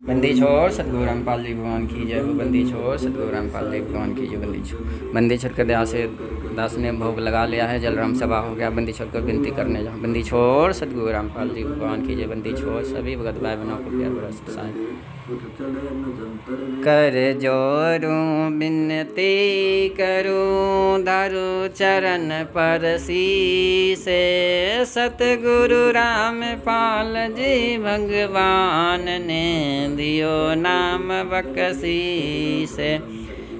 बंदी छोड़ सतगुरु रामपाल जी भगवान की जय हो। बंदी छोड़ सतगुरु रामपाल जी भगवान की जय। बंदी छोड़ के दया से दास ने भोग लगा लिया है, जलराम सभा हो गया। बंदी छोड़ कर विनती करने जाओ। बंदी छोड़ सतगुरु रामपाल जी भगवान की जय। बंदी छोड़ सभी भगत भाई बहनों को प्यार भरा सत्संग कर जोरूं बिनती करूं, धरु चरण पर शीसे। सतगुरु रामपाल जी भगवान ने दियो नाम बख्शीसे।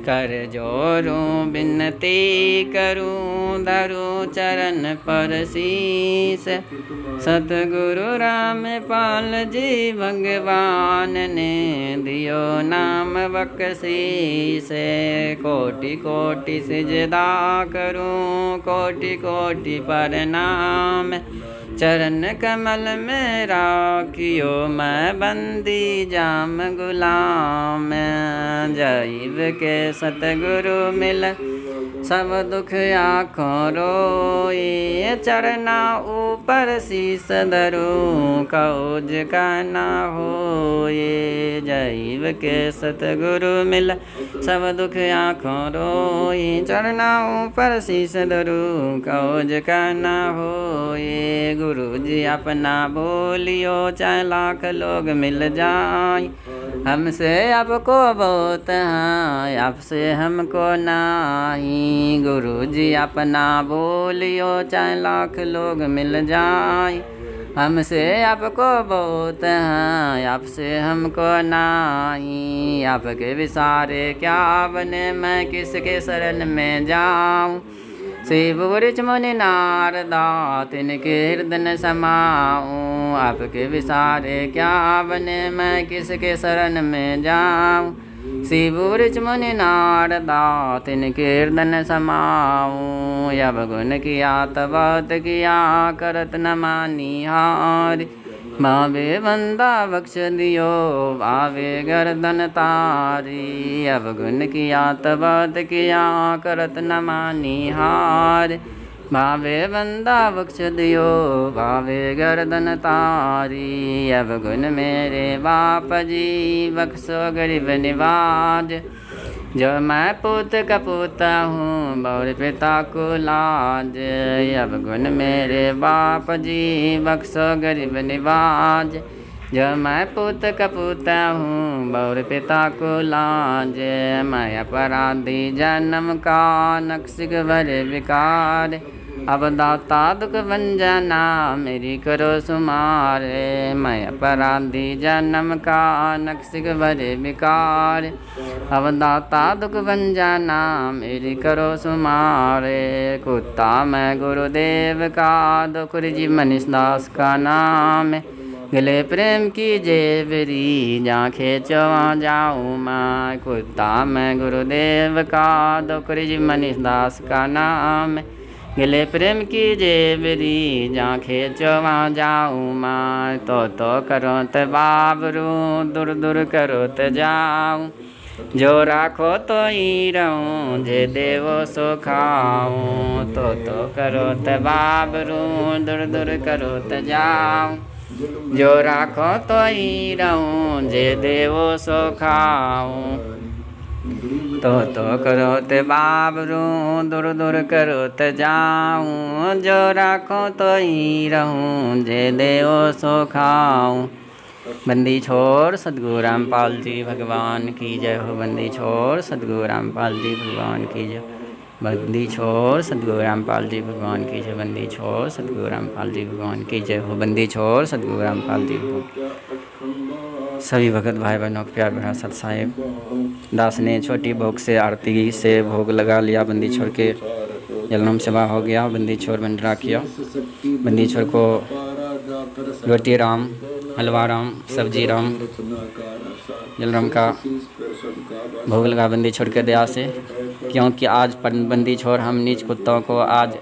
कर जोरूं बिनती करूं, धरु चरण पर शीस। सतगुरु रामपाल जी भगवान ने दियो नाम बख्शीसे। कोटि कोटि सिजदा करूं, कोटि कोटि प्रणाम। चरण कमल में राखियो मैं बंदी जाम गुलाम। जैव के सतगुरु मिल सब दुख आँखों रोए। चरना ऊपर शीस धरूं, कौज का ना होए। जैव के सतगुरु मिल सब दुख आँखों रोए। चरना ऊपर शीस धरूं, कौज का ना होए। गुरु जी अपना बोलियो, चाहे लाख लोग मिल जाए। हमसे आपको बहुत है, आपसे हमको नहीं। गुरु जी अपना बोलियो, चाहे लाख लोग मिल जाए। हमसे आपको बहुत है, आपसे हमको नहीं। आपके विसारे क्या बने, मैं किसके शरण में जाऊँ। शिव वृक्ष मुनि नारदा, तिनके हृदय समाऊं। आपके विसारे क्या बने, मैं किसके शरण में जाऊं। शिव वृक्ष मुनि नारदा, तिनके हृदय समाऊं। अब गुण किया तबत किया, करत न मानी हार। भावे बंदा बख्श दियो, भावे गर्दन तारी। अब गुण किया तबत किया, करत न मानी हार। भावे बंदा बख्श दियो, भावे गर्दन तारी। अब गुण मेरे बाप जी, बख्शो गरीब निवाज। जो मैं पूत का पूता हूँ, बौर पिता को लाज। अब गुण मेरे बाप जी, बख्शो गरीब निवाज। जो मैं पूत का पूता हूँ, बौर पिता को लाज। मैं अपराधी जन्म का, नक्सिक भरे विकार। अब दाता दुख बन जाना, मेरी करो सुमार। मैं अपराधी जन्म का, नक्सिक भरे विकार। अब दाता दुख बन जाना, मेरी करो सुमार। कुत्ता मैं गुरुदेव का, दुखुर जी मनीष दास का नाम। गले प्रेम की जेवरी, जहाँ खींचो वहाँ जाऊँ मैं। कुत्ता मैं गुरुदेव का, दुखुर जी मनीष दास का नाम। गले प्रेम की जेवरी, जहाँ खींचो वहाँ जाऊँ मैं। तो करो त बाबरू, दूर दूर करो त जाऊँ। जो राखो तो ही रहूँ, जे देवो सो खाऊँ। तो करो त बाबरू, दूर दूर करो त जाऊँ। जो राखो तो ही रहूँ, जे देवो सो खाऊँ। तो करो ते बाबरू, दूर दूर करो त जाऊँ। जो राखो तो ही रहूँ, जे देवो सो खाऊँ। बंदी छोड़ सतगुरु रामपाल जी भगवान की जय हो। बंदी छोड़ सतगुरु रामपाल जी भगवान की जय। बंदी छोड़ सतगुरु रामपाल जी भगवान की जय। बंदी छोड़ सतगुरु रामपाल जी भगवान की जय हो। बंदी छोड़ सतगुरु रामपाल जी भगवान। सभी भगत भाई बहनों को प्यार भरा सत साहिब। दास ने छोटी भोग से आरती से भोग लगा लिया। बंदी छोड़ के जलराम सभा हो गया। बंदी छोड़ भंडारा किया। बंदी छोड़ को रोटी राम, हलवा राम, सब्जी राम, जलराम का भोग लगा बंदी छोड़ के दया से। क्योंकि आज बंदी छोड़ हम नीच कुत्तों को आज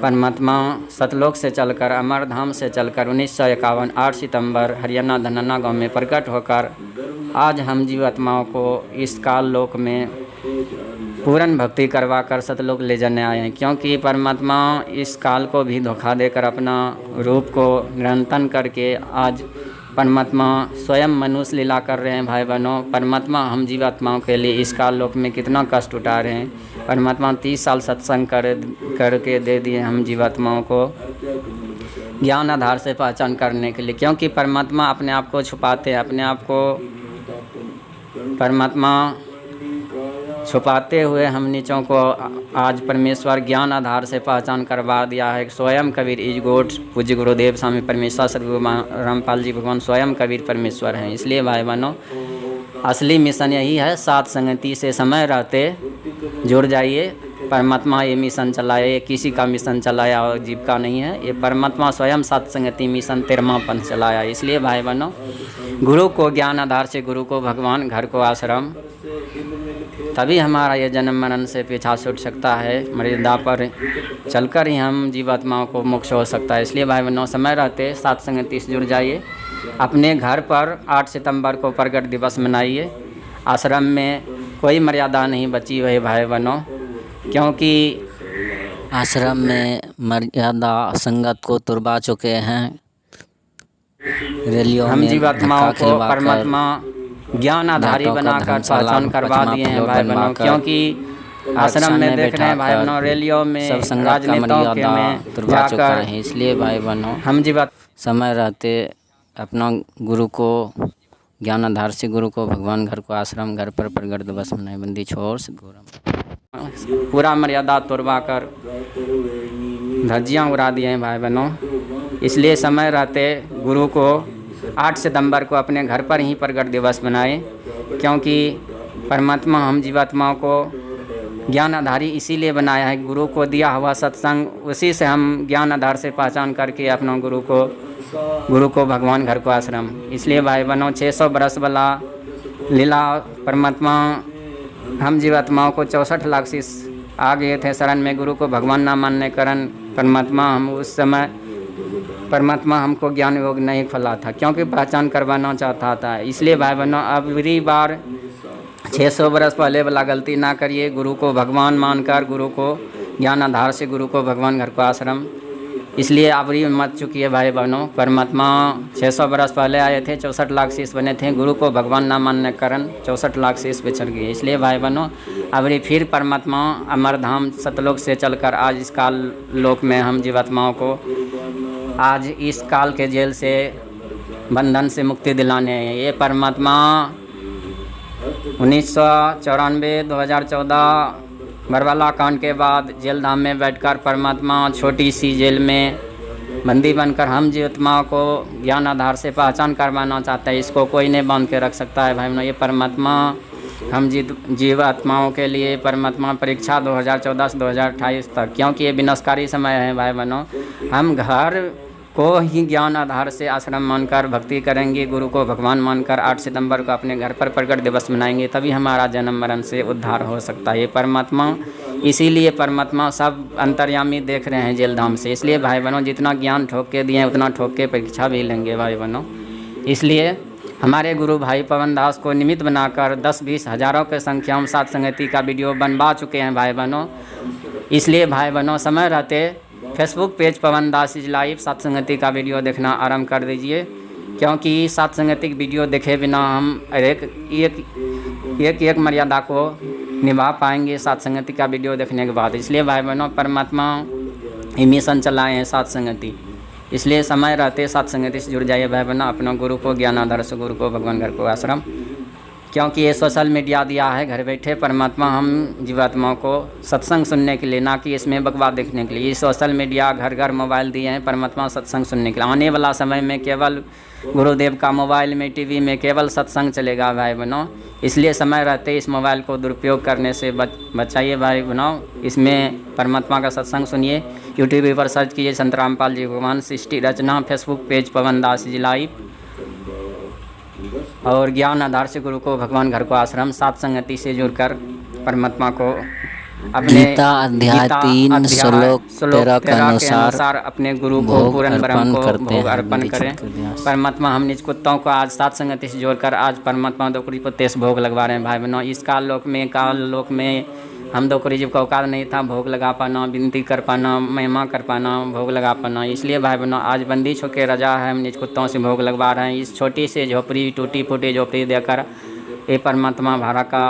परमात्मा सतलोक से चलकर, अमरधाम से चलकर 1951 8 सितंबर हरियाणा धनाना गांव में प्रकट होकर आज हम जीवात्माओं को इस काल लोक में पूर्ण भक्ति करवा कर सतलोक ले जाने आए हैं। क्योंकि परमात्मा इस काल को भी धोखा देकर अपना रूप को निरंतन करके आज परमात्मा स्वयं मनुष्य लीला कर रहे हैं भाई बहनों। परमात्मा हम जीवात्माओं के लिए इस काल लोक में कितना कष्ट उठा रहे हैं। परमात्मा 30 साल सत्संग करके दे दिए हम जीवात्माओं को ज्ञान आधार से पहचान करने के लिए, क्योंकि परमात्मा अपने आप को छुपाते हैं, अपने आप को परमात्मा छुपाते हुए हम नीचों को आज परमेश्वर ज्ञान आधार से पहचान करवा दिया है। स्वयं कबीर इज गोड, पूज्य गुरुदेव स्वामी परमेश्वर सदगुरु रामपाल जी भगवान स्वयं कबीर परमेश्वर हैं। इसलिए भाई बहनों असली मिशन यही है, साथ संगति से समय रहते जुड़ जाइए। परमात्मा ये मिशन चलाए, ये किसी का मिशन चलाया और जीव का नहीं है, ये परमात्मा स्वयं साथ संगति मिशन 13वां पंथ चलाया। इसलिए भाई बहनों गुरु को ज्ञान आधार से, गुरु को भगवान, घर को आश्रम, तभी हमारा ये जन्म मरण से पीछा छूट सकता है। मर्यादा पर चलकर ही हम जीवात्माओं को मोक्ष हो सकता है। इसलिए भाई बहनों समय रहते साथ संगति से जुड़ जाइए। अपने घर पर 8 सितंबर को प्रगट दिवस मनाइए। आश्रम में कोई मर्यादा नहीं बची हुई भाई बहनों, क्योंकि आश्रम में मर्यादा संगत को तुरबा चुके हैं। रैलियों हम में जीवात्माओं धक्का को खिलवाकर, परमात्मा ज्ञान आधारी नाटों का बनाकर धर्मशाला, पहचान करवा दिए हैं भाई बहनों। बनवाकर, क्योंकि आश्रम में देख रहे हैं भाई बहनों रैलियों में, सब संगत का राजनेताओं के मर्यादा में तुरबा चुका जाकर है। इसलिए भाई बहनों हम जीवात्मा समय रहते अपना गुरु को ज्ञान आधार से, गुरु को भगवान, घर को आश्रम, घर पर प्रगट दिवस मनाए। बंदी छोड़ सदगुरु पूरा मर्यादा तोड़वा कर धज्जियाँ उड़ा दिए हैं भाई बहनों। इसलिए समय रहते गुरु को 8 सितंबर को अपने घर पर ही प्रगट दिवस बनाए, क्योंकि परमात्मा हम जीवात्माओं को ज्ञान आधारी इसीलिए बनाया है। गुरु को दिया हुआ सत्संग, उसी से हम ज्ञान आधार से पहचान करके अपना गुरु को भगवान, घर को आश्रम। इसलिए भाई बहनों 600 बरस वाला लीला परमात्मा हम जीवात्माओं को 64 लाख शीश आ गए थे शरण में। गुरु को भगवान ना मानने कारण परमात्मा हम उस समय परमात्मा हमको ज्ञान योग नहीं खोला था, क्योंकि पहचान करवाना चाहता था। इसलिए भाई बहनों अबरी बार 600 बरस पहले वाला गलती ना करिए। गुरु को भगवान मानकर, गुरु को ज्ञान आधार से, गुरु को भगवान, घर को आश्रम, इसलिए अबरी मत चुकी है भाई बहनों। परमात्मा 600 बरस पहले आए थे, 64 लाख शीश बने थे। गुरु को भगवान ना मानने के कारण 64 लाख शीश बिछड़ गए। इसलिए भाई बहनों अबरी फिर परमात्मा अमरधाम सतलोक से चलकर आज इस काल लोक में हम जीवात्माओं को आज इस काल के जेल से, बंधन से मुक्ति दिलाने हैं। ये परमात्मा 1994, 2014 बरवाला कांड के बाद जेल धाम में बैठकर परमात्मा छोटी सी जेल में बंदी बनकर हम जीवात्माओं को ज्ञान आधार से पहचान करवाना चाहता है। इसको कोई नहीं बांध के रख सकता है भाई बहनों। ये परमात्मा हम जीवात्माओं के लिए परमात्मा परीक्षा 2014 से 2028 तक, क्योंकि ये विनाशकारी समय है भाई बहनों। हम घर को ही ज्ञान आधार से आश्रम मानकर भक्ति करेंगे, गुरु को भगवान मानकर 8 सितंबर को अपने घर पर प्रगट दिवस मनाएंगे, तभी हमारा जन्म मरण से उद्धार हो सकता है। ये परमात्मा, इसीलिए परमात्मा सब अंतर्यामी देख रहे हैं जेल धाम से। इसलिए भाई बहनों जितना ज्ञान ठोक के दिए उतना ठोक के परीक्षा भी लेंगे भाई बहनों। इसलिए हमारे गुरु भाई पवन दास को निमित्त बनाकर 10-20 हज़ारों के संख्या में साथ संगति का वीडियो बनवा चुके हैं भाई बहनों। इसलिए भाई बहनों समय रहते Facebook page Pawan Das is live साथ संगति का वीडियो देखना आरंभ कर दीजिए, क्योंकि साथ संगति वीडियो देखे बिना हम एक मर्यादा को निभा पाएंगे साथ संगति का वीडियो देखने के बाद। इसलिए भाई बहनों परमात्मा ही मिशन चलाए हैं साथ संगति। इसलिए समय रहते साथ संगति से जुड़ जाइए भाई बहनों। अपना गुरु को ज्ञान आधार से, गुरु को भगवान, घर को आश्रम, क्योंकि ये सोशल मीडिया दिया है घर बैठे परमात्मा हम जीवात्माओं को सत्संग सुनने के लिए, ना कि इसमें बकवास देखने के लिए। ये सोशल मीडिया घर घर मोबाइल दिए हैं परमात्मा सत्संग सुनने के लिए। आने वाला समय में केवल गुरुदेव का मोबाइल में, टीवी में केवल सत्संग चलेगा भाई बहनों। इसलिए समय रहते इस मोबाइल को दुरुपयोग करने से बचाइए भाई बहनों। इसमें परमात्मा का सत्संग सुनिए। यूट्यूब पर सर्च कीजिए संत रामपाल जी भगवान सृष्टि रचना, फेसबुक पेज पवन दास जी लाइव, और ज्ञान आधार से गुरु को भगवान, घर को आश्रम, साथ संगति से जुड़कर परमात्मा को अपने गीता अध्याय 3 श्लोक 13 के अनुसार अपने गुरु को पूर्ण ब्रह्म को भोग अर्पण करें। परमात्मा हम निज कुत्तों को आज साथ संगति से जोड़कर आज परमात्मा दोकड़ी को 23 भोग लगवा रहे हैं भाई बहनों। इस काल लोक में हम दोकरी जीव का औकात नहीं था भोग लगा पाना, विनती कर पाना, महिमा कर पाना, भोग लगा पाना। इसलिए भाई बहनों आज बंदी छो के रजा है, हम निज कुत्तों से भोग लगवा रहे हैं। इस छोटी से झोपड़ी, टूटी फूटी झोपड़ी देकर ये परमात्मा भाड़ा का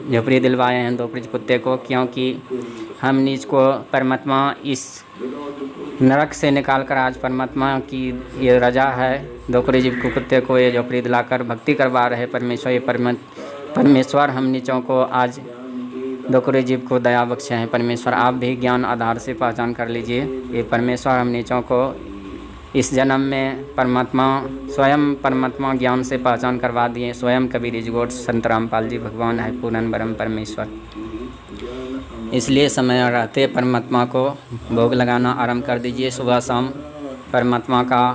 झोपड़ी दिलवाए हैं दोकरी कुत्ते को, क्योंकि हम निज को परमात्मा इस नरक से निकाल कर आज परमात्मा की ये रजा है, दोकरी जीव को कुत्ते को ये झोपड़ी दिलाकर भक्ति करवा रहे परमेश्वर। ये परमेश्वर हम नीचों को आज दोकरी जीव को दया बख्शे हैं परमेश्वर। आप भी ज्ञान आधार से पहचान कर लीजिए, ये परमेश्वर हम नीचों को इस जन्म में परमात्मा स्वयं परमात्मा ज्ञान से पहचान करवा दिए। स्वयं कबीर इजगोट संत रामपाल जी भगवान है पूर्ण ब्रह्म परमेश्वर। इसलिए समय रहते परमात्मा को भोग लगाना आरंभ कर दीजिए। सुबह शाम परमात्मा का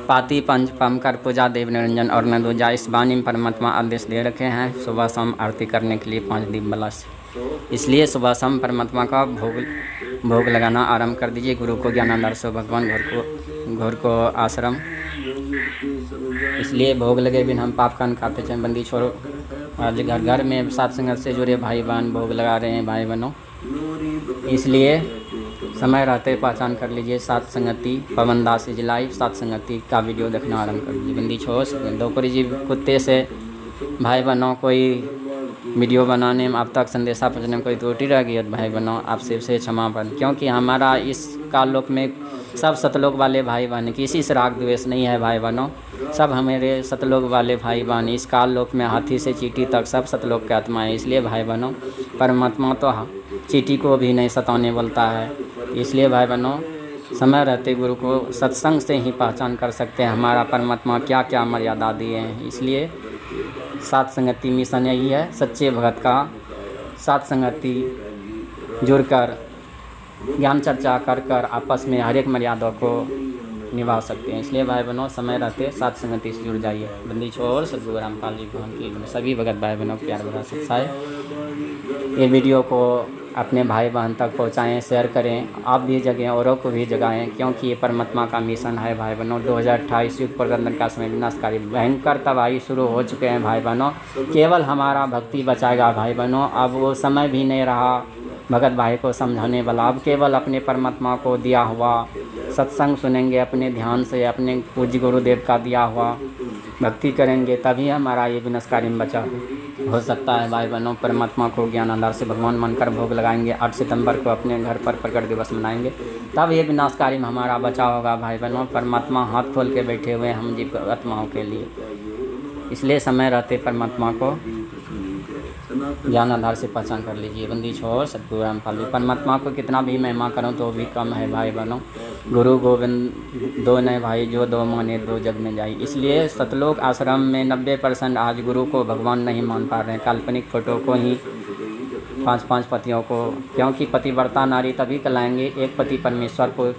पाती पंच पम कर पूजा देव निरंजन और न दूजा, इस वाणी में परमात्मा आदेश दे रखे हैं सुबह शाम आरती करने के लिए 5 दीप बलस। इसलिए सुबह शाम परमात्मा का भोग लगाना आरंभ कर दीजिए। गुरु को ज्ञानानंद से भगवान घर को आश्रम। इसलिए भोग लगे बिन हम पाप कान खाते चैन बंदी छोड़ो। आज घर घर में सात संगत से जुड़े भाई बहन भोग लगा रहे हैं भाई बहनों। इसलिए समय रहते पहचान कर लीजिए। सात संगति पवन दास जी लाइव सात संगति का वीडियो देखना आरंभ कर दीजिए। बंदी छोड़ दोकरी जी कुत्ते से भाई बहनों कोई वीडियो बनाने में अब तक संदेशा पहुँचने में कोई त्रुटि रह गई है भाई बहनों, आप से क्षमा बन, क्योंकि हमारा इस कालोक में सब सतलोक वाले भाई बहन, किसी से राग द्वेष नहीं है भाई बहनों। सब हमारे सतलोक वाले भाई बहन, इस काल लोक में हाथी से चींटी तक सब सतलोक के आत्मा है। इसलिए भाई बहनों परमात्मा तो चींटी को भी नहीं सताने बोलता है। इसलिए भाई बहनों समय रहते गुरु को सत्संग से ही पहचान कर सकते हैं हमारा परमात्मा क्या क्या मर्यादा दिए हैं। इसलिए सात संगति मिशन यही है, सच्चे भगत का सात संगति जुड़कर ज्ञान चर्चा कर कर आपस में हर एक मर्यादा को निभा सकते हैं। इसलिए भाई बहनों समय रहते सात संगति से जुड़ जाइए। बंदी छोड़ सदगुरु रामपाल जी भगवान की सभी भगत भाई बहनों को प्यार भरा सत्साए। ये वीडियो को अपने भाई बहन तक पहुँचाएँ, शेयर करें, आप भी जगें औरों को भी जगाएं, क्योंकि ये परमात्मा का मिशन है भाई बहनों। 2028 युग प्रबंधन का समय विनाशकारी भयंकर तबाही शुरू हो चुके हैं भाई बहनों। केवल हमारा भक्ति बचाएगा भाई बहनों। अब वो समय भी नहीं रहा भगत भाई को समझाने वाला। अब केवल अपने परमात्मा को दिया हुआ सत्संग सुनेंगे, अपने ध्यान से अपने पूज्य गुरुदेव का दिया हुआ भक्ति करेंगे, तभी हमारा ये विनाशकारी में बचा हो सकता है भाई बहनों। परमात्मा को ज्ञान आधार से भगवान मानकर भोग लगाएंगे। 8 सितंबर को अपने घर पर प्रकट दिवस मनाएंगे, तब ये विनाशकारी में हमारा बचाव होगा भाई बहनों। परमात्मा हाथ खोल के बैठे हुए हम जीव आत्माओं के लिए। इसलिए समय रहते परमात्मा को ज्ञान आधार से पहचान कर लीजिए। बंदी छोड़ सतगुरु रामपाल जी। परमात्मा को कितना भी महिमा करूँ तो भी कम है भाई बहनों। गुरु गोविंद दो नए भाई, जो दो माने दो जग में जाई। इसलिए सतलोक आश्रम में 90% आज गुरु को भगवान नहीं मान पा रहे हैं, काल्पनिक फोटो को ही 5-5 पतियों को, क्योंकि पतिव्रता नारी तभी कहलाएंगे एक पति परमेश्वर को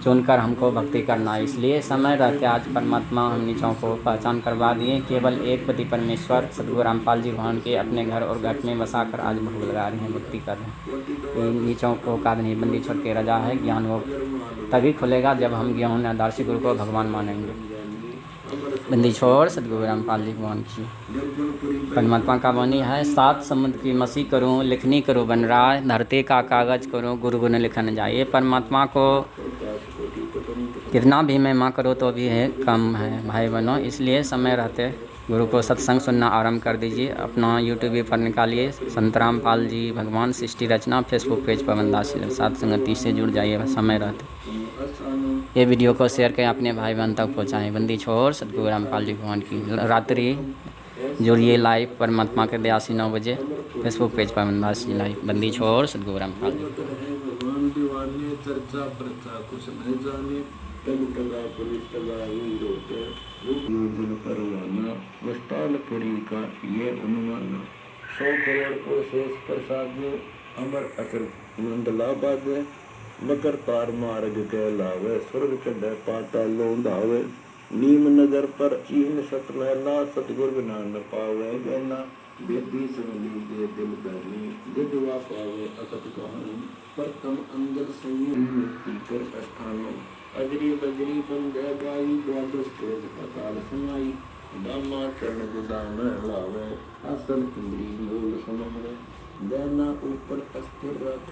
चुनकर हमको भक्ति करना। इसलिए समय रहते आज परमात्मा हम नीचों को पहचान करवा दिए। केवल एक पति परमेश्वर सदगुरु रामपाल जी भगवान के अपने घर और घट में बसा कर आज भोग लगा रहे हैं, भक्ति कर रहे हैं। ये नीचों को काद नहीं बंदी छोड़ के रजा है। ज्ञान वो तभी खुलेगा जब हम ज्ञान आधार से गुरु को भगवान मानेंगे। बंदी छोड़ सदगुरु रामपाल जी भगवान की। परमात्मा का वाणी है, 7 समुद्र की मसी करूँ, लिखनी करूँ बन रहा, धरती का कागज करूँ, गुरु गुण लिखन जाए। ये परमात्मा को कितना भी महिमा करो तो भी है कम है भाई बहनों। इसलिए समय रहते गुरु को सत्संग सुनना आरंभ कर दीजिए। अपना यूट्यूब पर निकालिए संत रामपाल जी भगवान सृष्टि रचना, फेसबुक पेज पवन दास सात संगति से जुड़ जाइए समय रहते। ये वीडियो को शेयर करें, अपने भाई बहन तक पहुँचाएँ। बंदी छोड़ सतगुरु रामपाल जी भगवान की। रात्रि जुड़िए लाइव परमात्मा के दया से 9 बजे फेसबुक पेज पवन दास जी लाइव। बंदी छोड़ सतगुरु रामपाल जी। चर्चा प्रचा कुछ नहीं जाने, तब कला पुरुष कला होते दिल परवाना, वस्ताल पुरी का ये अनुमान। 100 करोड़ को शेष प्रसाद अमर अकर मंडलाबाद, मकर पार मार्ग के लावे, स्वर्ग चढ़े पाताल लोंधावे। नीम नगर पर चीन सत महला, सतगुर बिना न पावे गहना। बेदी सवली दे दिल बहनी, विधवा पावे अकत कहानी। प्रथम अंदर संयम कर स्थानों, अजरी बजरी बंदे गाई। द्वादश तेज पताल समाई, दामा चरण गुदाम लावे। असल इंद्री मूल समरे, देना ऊपर अस्थिर रख